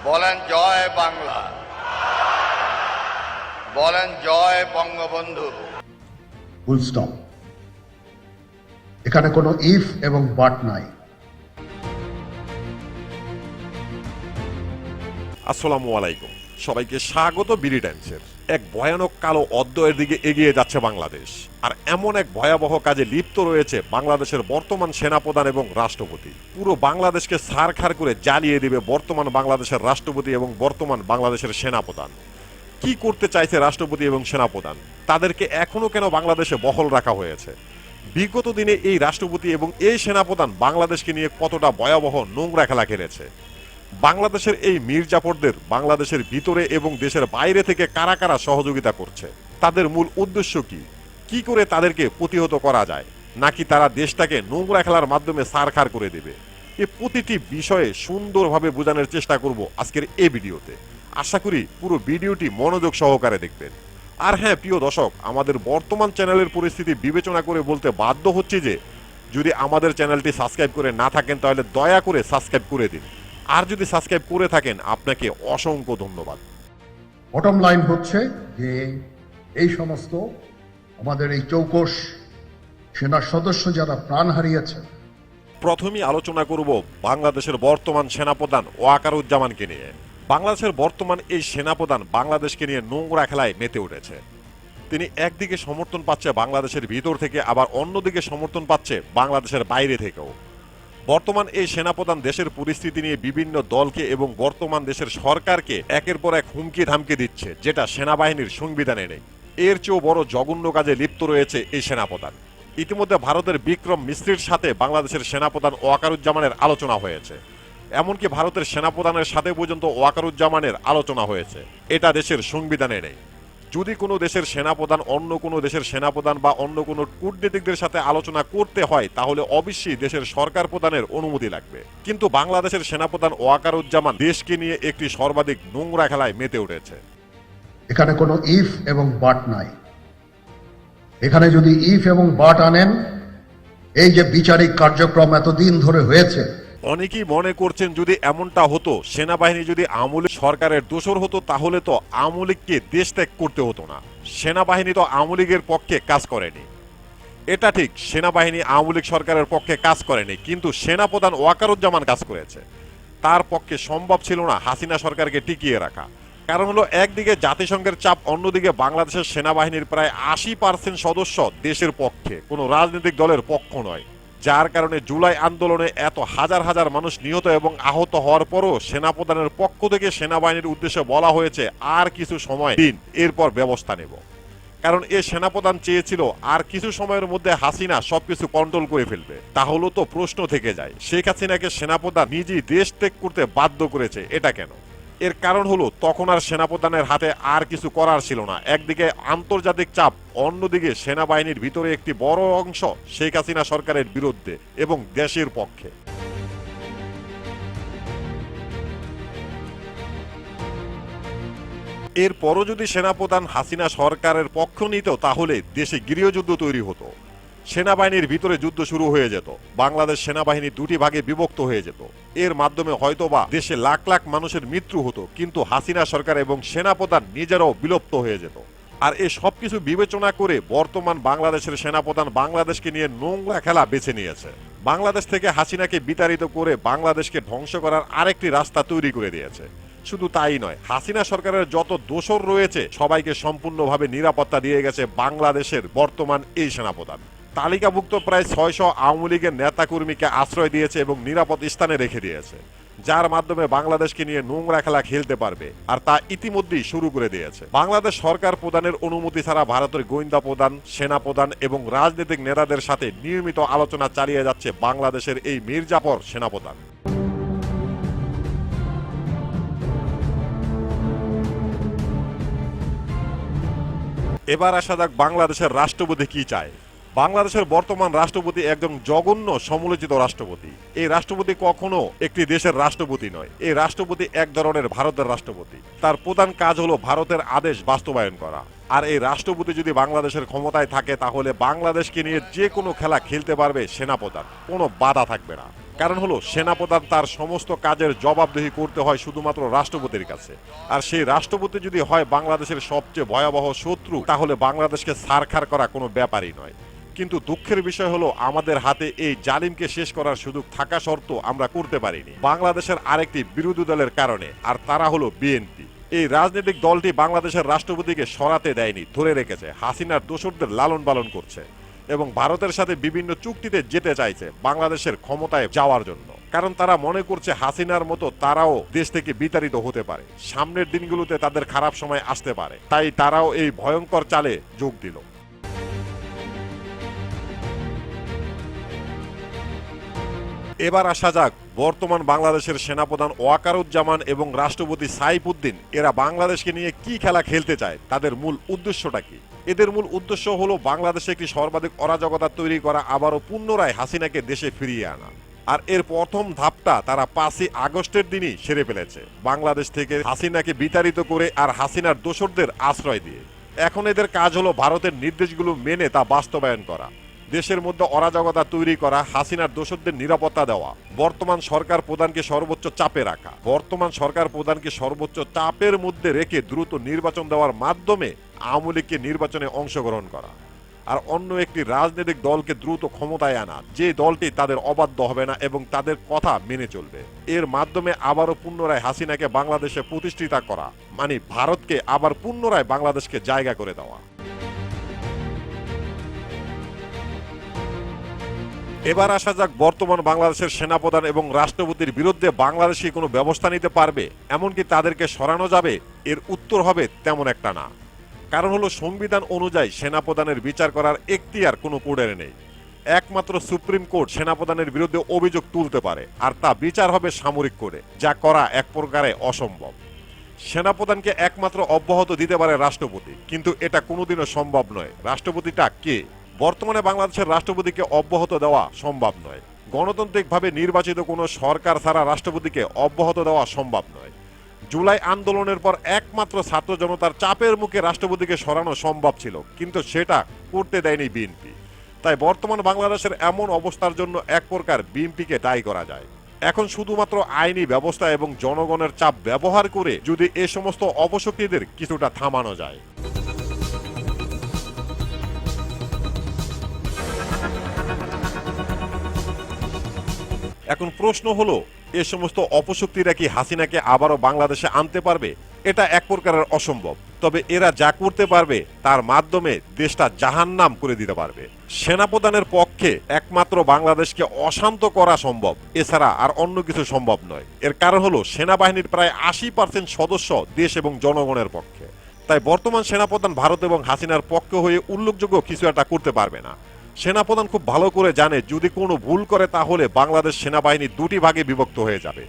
বলেন জয় বাংলা, বলেন জয় Bangabandhu. Full stop. এখানে কোনো ইফ এবং বাট নাই। আসসালামু আলাইকুম, সবাইকে স্বাগত বিডি টাইমসের। এক ভয়ানক কালো অধ্যায়ের দিকে এগিয়ে যাচ্ছে বাংলাদেশ, আর এমন এক ভয়াবহ কাজে লিপ্ত রয়েছে বাংলাদেশের বর্তমান সেনাপ্রধান এবং রাষ্ট্রপতি। পুরো বাংলাদেশকে ছারখার করে জ্বালিয়ে দিবে বর্তমান বাংলাদেশের রাষ্ট্রপতি এবং বর্তমান বাংলাদেশের সেনাপ্রধান। কি করতে চাইছে রাষ্ট্রপতি এবং সেনাপ্রধান? তাদেরকে এখনো কেন বাংলাদেশে বহাল রাখা হয়েছে? বিগত দিনে এই রাষ্ট্রপতি এবং এই সেনাপ্রধান বাংলাদেশকে নিয়ে কতটা ভয়াবহ নোংরা খেলা খেলেছে? বাংলাদেশের এই মির্জাফরদের বাংলাদেশের ভিতরে এবং দেশের বাইরে থেকে কারা কারা সহযোগিতা করছে? তাদের মূল উদ্দেশ্য কি? কি করে তাদেরকে প্রতিহত করা যায়? নাকি তারা দেশটাকে নোংরা খেলার মাধ্যমে ছারখার করে দেবে? এই প্রতিটি বিষয়ে সুন্দরভাবে বোঝানোর চেষ্টা করব আজকের এই ভিডিওতে। আশা করি পুরো ভিডিওটি মনোযোগ সহকারে দেখবেন। আর হ্যাঁ প্রিয় দর্শক, আমাদের বর্তমান চ্যানেলের পরিস্থিতি বিবেচনা করে বলতে বাধ্য হচ্ছি যে যদি আমাদের চ্যানেলটি সাবস্ক্রাইব করে না থাকেন তাহলে দয়া করে সাবস্ক্রাইব করে দিন, আর যদি সাবস্ক্রাইব করে থাকেন আপনাকে অসংখ্য ধন্যবাদ। বটম লাইন হচ্ছে যে এই সমস্ত আমাদের এই চৌকস সেনা সদস্য যারা প্রাণ হারিয়েছে, প্রথমেই আলোচনা করব বাংলাদেশের বর্তমান সেনাপ্রধান ওয়াকারুজ্জামানকে নিয়ে। বাংলাদেশের বর্তমান এই সেনাপ্রধান বাংলাদেশকে নিয়ে নোংরা খেলায় মেতে উঠেছে। তিনি একদিকে সমর্থন পাচ্ছে বাংলাদেশের ভিতর থেকে, আবার অন্যদিকে সমর্থন পাচ্ছে বাংলাদেশের বাইরে থেকেও। বর্তমান এই সেনাপ্রধান দেশের পরিস্থিতি নিয়ে বিভিন্ন দলকে এবং বর্তমান দেশের সরকারকে একের পর এক হুমকি ধামকি দিচ্ছে, যেটা সেনাবাহিনীর সংবিধানে নেই। এর চেয়েও বড় জঘন্য কাজে লিপ্ত রয়েছে এই সেনাপ্রধান। ইতিমধ্যে ভারতের বিক্রম মিস্ত্রির সাথে বাংলাদেশের সেনাপ্রধান ওয়াকারুজ্জামানের আলোচনা হয়েছে। এমনকি ভারতের সেনাপ্রধানের সাথে পর্যন্ত ওয়াকারুজ্জামানের আলোচনা হয়েছে। এটা দেশের সংবিধানে নেই। যদি কোনো দেশের সেনাপ্রধান অন্য কোনো দেশের সেনাপ্রধান বা অন্য কোনো কূটনীতিকদের সাথে আলোচনা করতে হয় তাহলে অবশ্যই দেশের সরকার প্রধানের অনুমতি লাগবে। কিন্তু বাংলাদেশের সেনাপ্রধান ওয়াকারুজ্জামান দেশকে নিয়ে একটি সর্বাধিক নোংরা খেলায় মেতে উঠেছে। এখানে কোনো ইফ এবং বাট নাই। এখানে যদি ইফ এবং বাট আনেন, এই যে বিচারিক কার্যক্রম এতদিন ধরে হয়েছে, অনেকেই মনে করছেন যদি এমনটা হতো, সেনাবাহিনী যদি আওয়ামী লীগ সরকারের দোসর হতো তাহলে তো আওয়ামী লীগকে দেশ ত্যাগ করতে হতো না। সেনাবাহিনী তো আওয়ামী লীগের পক্ষে কাজ করেনি। এটা ঠিক, সেনাবাহিনী আওয়ামী লীগ সরকারের পক্ষে কাজ করেনি, কিন্তু সেনাপ্রধান ওয়াকারুজ্জামান কাজ করেছে। তার পক্ষে সম্ভব ছিল না হাসিনা সরকারকে টিকিয়ে রাখা। কারণ হলো একদিকে জাতিসংঘের চাপ, অন্যদিকে বাংলাদেশের সেনাবাহিনীর প্রায় 80% সদস্য দেশের পক্ষে, কোনো রাজনৈতিক দলের পক্ষ নয়। যার কারণে জুলাই আন্দোলনে এত হাজার হাজার মানুষ নিহত এবং আহত হওয়ার পরও সেনাপ্রধানের পক্ষ থেকে সেনাবাহিনীর উদ্দেশ্যে বলা হয়েছে আর কিছু সময় দিন, এরপর ব্যবস্থা নেব। কারণ এ সেনাপ্রধান চেয়েছিল আর কিছু সময়ের মধ্যে হাসিনা সবকিছু কন্ট্রোল করে ফেলবে। তাহলে তো প্রশ্ন থেকে যায়, শেখ হাসিনাকে সেনাপ্রধান নিজেই দেশ ত্যাগ করতে বাধ্য করেছে, এটা কেন? এর কারণ হলো তখন আর সেনাপ্রধানের হাতে আর কিছু করার ছিল না। একদিকে আন্তর্জাতিক চাপ, অন্যদিকে সেনাবাহিনীর ভিতরে একটি বড় অংশ শেখ হাসিনা সরকারের বিরুদ্ধে এবং দেশের পক্ষে। এরপরও যদি সেনাপ্রধান হাসিনা সরকারের পক্ষ নিত তাহলে দেশে গৃহযুদ্ধ তৈরি হতো, সেনাবাহিনীর ভিতরে যুদ্ধ শুরু হয়ে যেত, বাংলাদেশ সেনাবাহিনী দুটি ভাগে বিভক্ত হয়ে যেত। এর মাধ্যমে হয়তোবা দেশে লাখ লাখ মানুষের মৃত্যু হতো, কিন্তু হাসিনা সরকার এবং সেনাপ্রধান নিজেরাও বিলুপ্ত হয়ে যেত। আর এই সবকিছু বিবেচনা করে বর্তমান বাংলাদেশের সেনাপ্রধান বাংলাদেশকে নিয়ে নোংরা খেলা বেছে নিয়েছে। বাংলাদেশ থেকে হাসিনাকে বিতাড়িত করে বাংলাদেশকে ধ্বংস করার আরেকটি রাস্তা তৈরি করে দিয়েছে। শুধু তাই নয়, হাসিনা সরকারের যত দোসর রয়েছে সবাইকে সম্পূর্ণভাবে নিরাপত্তা দিয়ে গেছে বাংলাদেশের বর্তমান এই সেনাপ্রধান। তালিকাভুক্ত প্রায় 600 আওয়ামী লীগের নেতাকর্মীকে আশ্রয় দিয়েছে এবং নিরাপদ স্থানে রেখে দিয়েছে, যার মাধ্যমে বাংলাদেশকে নিয়ে নোংরা খেলা খেলতে পারবে। আর তা ইতিমধ্যেই শুরু করে দিয়েছে। বাংলাদেশ সরকার প্রধানের অনুমতি ছাড়া ভারতের গোয়েন্দা প্রধান, সেনা প্রধান এবং রাজনৈতিক নেতাদের সাথে নিয়মিত আলোচনা চালিয়ে যাচ্ছে বাংলাদেশের এই মির্জাফর সেনাপ্রধান। এবার আসা যাক বাংলাদেশের রাষ্ট্রপতি কি চায়। বাংলাদেশের বর্তমান রাষ্ট্রপতি একজন জঘন্য সমালোচিত রাষ্ট্রপতি। এই রাষ্ট্রপতি কখনো একটি দেশের রাষ্ট্রপতি নয়। এই রাষ্ট্রপতি এক ধরনের ভারতের রাষ্ট্রপতি। তার প্রধান কাজ হলো ভারতের আদেশ বাস্তবায়ন করা। আর এই রাষ্ট্রপতি যদি বাংলাদেশের ক্ষমতায় থাকে তাহলে বাংলাদেশকে নিয়ে যে কোনো খেলা খেলতে পারবে সেনাপ্রধান, কোনো বাধা থাকবে না। কারণ হলো সেনাপ্রধান তার সমস্ত কাজের জবাবদিহি করতে হয় শুধুমাত্র রাষ্ট্রপতির কাছে। আর সেই রাষ্ট্রপতি যদি হয় বাংলাদেশের সবচেয়ে ভয়াবহ শত্রু, তাহলে বাংলাদেশকে ছারখার করা কোনো ব্যাপারই নয়। কিন্তু দুঃখের বিষয় হলো আমাদের হাতে এই জালিমকে শেষ করার সুযোগ থাকা সত্ত্বেও আমরা করতে পারিনি, বাংলাদেশের আরেকটি বিরোধী দলের কারণে, আর তারা হলো বিএনপি। এই রাজনৈতিক দলটি বাংলাদেশের রাষ্ট্রপতিকে সরাতে দেয়নি, ধরে রেখেছে, হাসিনার দোসরদের লালন পালন করছে এবং ভারতের সাথে বিভিন্ন চুক্তিতে যেতে চাইছে বাংলাদেশের ক্ষমতায় যাওয়ার জন্য। কারণ তারা মনে করছে হাসিনার মতো তারাও দেশ থেকে বিতাড়িত হতে পারে, সামনের দিনগুলোতে তাদের খারাপ সময় আসতে পারে, তাই তারাও এই ভয়ঙ্কর চালে যোগ দিল। এবার আসা যাক বর্তমান বাংলাদেশের সেনাপ্রধান ওয়াকারুজ্জামান এবং রাষ্ট্রপতি সাইফুদ্দিন এরা বাংলাদেশকে নিয়ে কি খেলা খেলতে চায়, তাদের মূল উদ্দেশ্যটা কি। এদের মূল উদ্দেশ্য হলো বাংলাদেশে একটি সর্বাধিক অরাজকতা তৈরি করা, আবারও পুনরায় হাসিনাকে দেশে ফিরিয়ে আনা। আর এর প্রথম ধাপটা তারা 5ই আগস্টের দিনই সেরে ফেলেছে, বাংলাদেশ থেকে হাসিনাকে বিতাড়িত করে আর হাসিনার দোসরদের আশ্রয় দিয়ে। এখন এদের কাজ হলো ভারতের নির্দেশগুলো মেনে তা বাস্তবায়ন করা, দেশের মধ্যে অরাজকতা তৈরি করা, হাসিনার দোসরদের নিরাপত্তা দেওয়া, বর্তমান সরকার প্রধানকে সর্বোচ্চ চাপে রাখা, বর্তমান সরকার প্রধানকে সর্বোচ্চ চাপের মধ্যে রেখে দ্রুত নির্বাচন দেওয়ার মাধ্যমে আওয়ামী লীগকে নির্বাচনে অংশগ্রহণ করা, আর অন্য একটি রাজনৈতিক দলকে দ্রুত ক্ষমতায় আনা, যে দলটি তাদের অবাধ্য হবে না এবং তাদের কথা মেনে চলবে। এর মাধ্যমে আবারও পুনরায় হাসিনাকে বাংলাদেশে প্রতিষ্ঠিত করা, মানে ভারতকে আবার পুনরায় বাংলাদেশকে জায়গা করে দেওয়া। এবার আসা যাক বর্তমান বাংলাদেশের সেনাপ্রধান এবং রাষ্ট্রপতির বিরুদ্ধে বাংলাদেশ কি কোনো ব্যবস্থা নিতে পারবে, এমনকি তাদেরকে সরানো যাবে। এর উত্তর হবে তেমন একটা না। কারণ হলো সংবিধান অনুযায়ী সেনাপ্রধানের বিচার করার এখতিয়ার কোনো কোর্টের নেই। একমাত্র সুপ্রিম কোর্ট সেনাপ্রধানের বিরুদ্ধে অভিযোগ তুলতে পারে, আর তা বিচার হবে সামরিক কোর্টে, যা করা এক প্রকারে অসম্ভব। সেনাপ্রধানকে একমাত্র অব্যাহত দিতে পারে রাষ্ট্রপতি, কিন্তু এটা কোনোদিনও সম্ভব নয়। রাষ্ট্রপতিটা কে? বর্তমানে বাংলাদেশের রাষ্ট্রপতিকে অব্যাহত দেওয়া সম্ভব নয়। গণতান্ত্রিকভাবে নির্বাচিত কোনো সরকার ছাড়া রাষ্ট্রপতিকে অব্যাহত দেওয়া সম্ভব নয়। জুলাই আন্দোলনের পর একমাত্র ছাত্র জনতার চাপের মুখে রাষ্ট্রপতিকে সরানো সম্ভব ছিল, কিন্তু সেটা করতে দেয়নি বিএনপি। তাই বর্তমান বাংলাদেশের এমন অবস্থার জন্য এক প্রকার বিএনপিকে দায়ী করা যায়। এখন শুধুমাত্র আইনি ব্যবস্থা এবং জনগণের চাপ ব্যবহার করে যদি এ সমস্ত অপশক্তিদের কিছুটা থামানো যায়। এখন প্রশ্ন হলো, এ সমস্ত অপশক্তিরা কি হাসিনাকে আবারও বাংলাদেশে আনতে পারবে? এটা এক প্রকারের অসম্ভব। তবে এরা যা করতে পারবে তার মাধ্যমে দেশটা জাহান্নাম করে দিতে পারবে। সেনাপ্রধানের পক্ষে একমাত্র বাংলাদেশকে অশান্ত করা সম্ভব, এছাড়া আর অন্য কিছু সম্ভব নয়। এর কারণ হলো সেনাবাহিনীর প্রায় 80% সদস্য দেশ এবং জনগণের পক্ষে। তাই বর্তমান সেনাপ্রধান ভারত এবং হাসিনার পক্ষে হয়ে উল্লেখযোগ্য কিছু একটা করতে পারবে না। সেনাপ্রধান খুব ভালো করে জানে যদি কোনো ভুল করে তাহলে বাংলাদেশ সেনাবাহিনী দুটি ভাগে বিভক্ত হয়ে যাবে,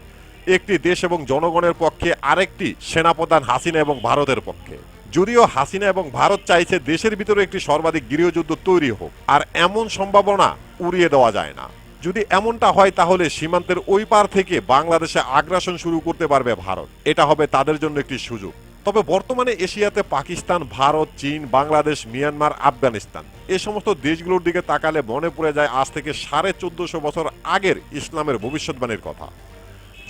একটি দেশ এবং জনগণের পক্ষে, আরেকটি সেনাপ্রধান হাসিনা এবং ভারতের পক্ষে। যদিও হাসিনা এবং ভারত চাইছে দেশের ভিতরে একটি সর্বাধিক গৃহযুদ্ধ তৈরি হোক, আর এমন সম্ভাবনা উড়িয়ে দেওয়া যায় না। যদি এমনটা হয় তাহলে সীমান্তের ওই পার থেকে বাংলাদেশে আগ্রাসন শুরু করতে পারবে ভারত। এটা হবে তাদের জন্য একটি সুযোগ। তবে বর্তমানে এশিয়াতে পাকিস্তান, ভারত, চীন, বাংলাদেশ, মিয়ানমার, আফগানিস্তান এই সমস্ত দেশগুলোর দিকে তাকালে মনে পড়ে যায় আজ থেকে 1450 বছর আগের ইসলামের ভবিষ্যৎবাণীর কথা,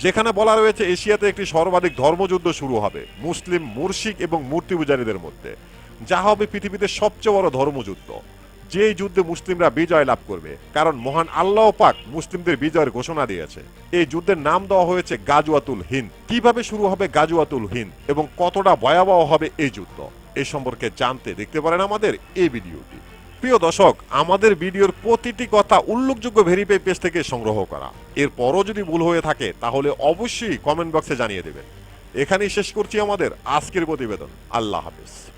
যেখানে বলা রয়েছে এশিয়াতে একটি সর্বাধিক ধর্মযুদ্ধ শুরু হবে মুসলিম, মুরশিক এবং মূর্তি পূজারীদের মধ্যে, যা হবে পৃথিবীতে সবচেয়ে বড় ধর্মযুদ্ধ। যেই যুদ্ধে মুসলিমরা বিজয় লাভ করবে, কারণ মহান আল্লাহ পাক মুসলিমদের বিজয়ের ঘোষণা দিয়েছে। এই যুদ্ধের নাম দেওয়া হয়েছে গাজওয়াতুল হিন্দ। কিভাবে শুরু হবে গাজওয়াতুল হিন্দ এবং কতটা ভয়াবহ হবে এই যুদ্ধ, এই সম্পর্কে জানতে দেখতে পারেন আমাদের এই ভিডিওটি। প্রিয় দর্শক, আমাদের ভিডিওর প্রতিটি কথা উল্লেখযোগ্য ভেরিফাই পেজ থেকে সংগ্রহ করা। এরপরও যদি ভুল হয়ে থাকে তাহলে অবশ্যই কমেন্ট বক্সে জানিয়ে দেবেন। এখানেই শেষ করছি আমাদের আজকের প্রতিবেদন। আল্লাহ হাফেজ।